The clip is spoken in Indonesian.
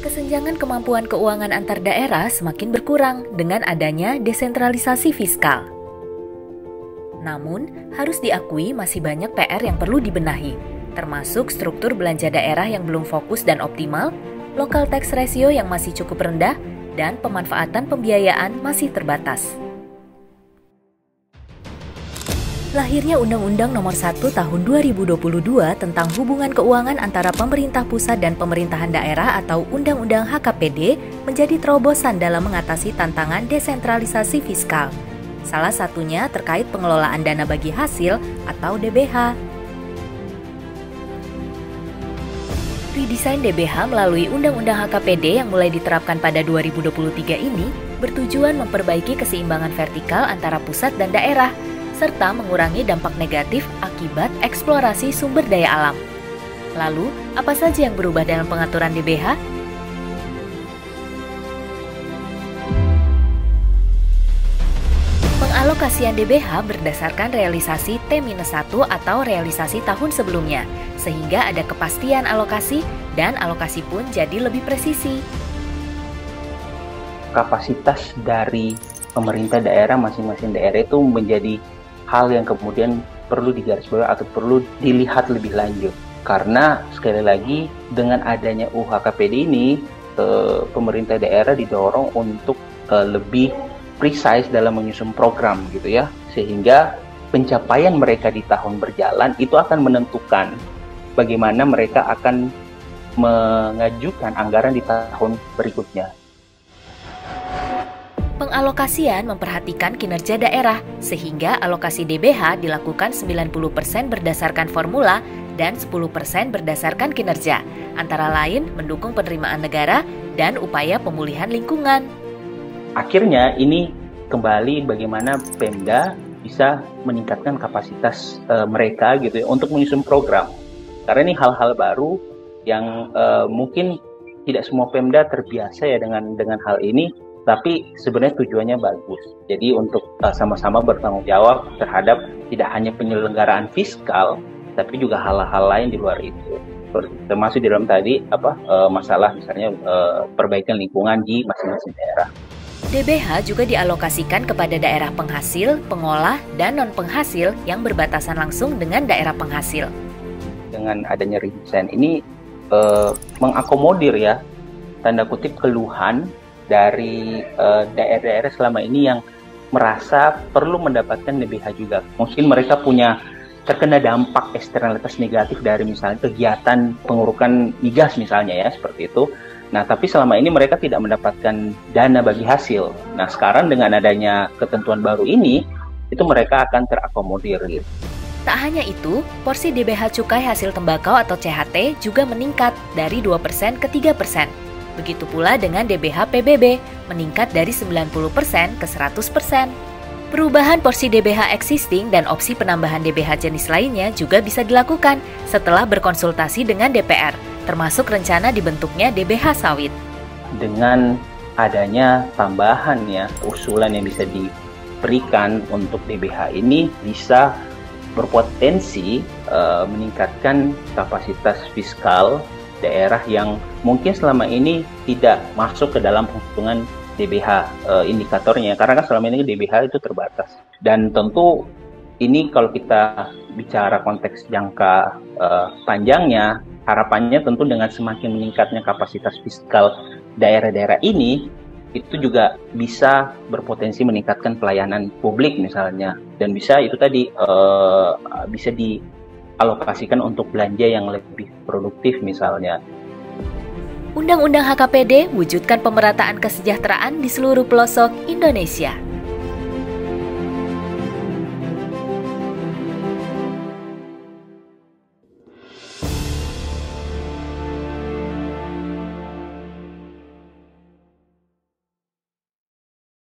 Kesenjangan kemampuan keuangan antar daerah semakin berkurang dengan adanya desentralisasi fiskal. Namun, harus diakui masih banyak PR yang perlu dibenahi, termasuk struktur belanja daerah yang belum fokus dan optimal, local tax ratio yang masih cukup rendah, dan pemanfaatan pembiayaan masih terbatas. Lahirnya Undang-Undang Nomor 1 Tahun 2022 tentang hubungan keuangan antara pemerintah pusat dan pemerintahan daerah atau Undang-Undang HKPD menjadi terobosan dalam mengatasi tantangan desentralisasi fiskal. Salah satunya terkait pengelolaan dana bagi hasil atau DBH. Redesain DBH melalui Undang-Undang HKPD yang mulai diterapkan pada 2023 ini bertujuan memperbaiki keseimbangan vertikal antara pusat dan daerah, serta mengurangi dampak negatif akibat eksplorasi sumber daya alam. Lalu, apa saja yang berubah dalam pengaturan DBH? Pengalokasian DBH berdasarkan realisasi T-1 atau realisasi tahun sebelumnya, sehingga ada kepastian alokasi dan alokasi pun jadi lebih presisi. Kapasitas dari pemerintah daerah, masing-masing daerah itu menjadi hal yang kemudian perlu digarisbawahi atau perlu dilihat lebih lanjut. Karena sekali lagi dengan adanya UHKPD ini, pemerintah daerah didorong untuk lebih precise dalam menyusun program gitu ya. Sehingga pencapaian mereka di tahun berjalan itu akan menentukan bagaimana mereka akan mengajukan anggaran di tahun berikutnya. Pengalokasian memperhatikan kinerja daerah, sehingga alokasi DBH dilakukan 90% berdasarkan formula dan 10% berdasarkan kinerja, antara lain mendukung penerimaan negara dan upaya pemulihan lingkungan. Akhirnya ini kembali bagaimana Pemda bisa meningkatkan kapasitas mereka gitu ya, untuk menyusun program. Karena ini hal-hal baru yang mungkin tidak semua Pemda terbiasa ya dengan hal ini. Tapi sebenarnya tujuannya bagus. Jadi untuk sama-sama bertanggung jawab terhadap tidak hanya penyelenggaraan fiskal, tapi juga hal-hal lain di luar itu. Termasuk di dalam tadi masalah misalnya perbaikan lingkungan di masing-masing daerah. DBH juga dialokasikan kepada daerah penghasil, pengolah, dan non-penghasil yang berbatasan langsung dengan daerah penghasil. Dengan adanya redesign ini mengakomodir ya, tanda kutip keluhan dari daerah-daerah selama ini yang merasa perlu mendapatkan DBH juga. Mungkin mereka terkena dampak eksternalitas negatif dari misalnya kegiatan pengurukan migas misalnya ya, seperti itu. Nah, tapi selama ini mereka tidak mendapatkan dana bagi hasil. Nah, sekarang dengan adanya ketentuan baru ini, itu mereka akan terakomodir gitu. Tak hanya itu, porsi DBH cukai hasil tembakau atau CHT juga meningkat dari 2% ke 3%. Begitu pula dengan DBH PBB, meningkat dari 90% ke 100%. Perubahan porsi DBH existing dan opsi penambahan DBH jenis lainnya juga bisa dilakukan setelah berkonsultasi dengan DPR, termasuk rencana dibentuknya DBH sawit. Dengan adanya tambahan ya, usulan yang bisa diberikan untuk DBH ini bisa berpotensi meningkatkan kapasitas fiskal daerah yang mungkin selama ini tidak masuk ke dalam penghitungan DBH indikatornya, karena kan selama ini DBH itu terbatas. Dan tentu ini kalau kita bicara konteks jangka panjangnya, harapannya tentu dengan semakin meningkatnya kapasitas fiskal daerah-daerah ini, itu juga bisa berpotensi meningkatkan pelayanan publik misalnya, dan bisa itu tadi bisa dialokasikan untuk belanja yang lebih produktif misalnya. Undang-Undang HKPD wujudkan pemerataan kesejahteraan di seluruh pelosok Indonesia.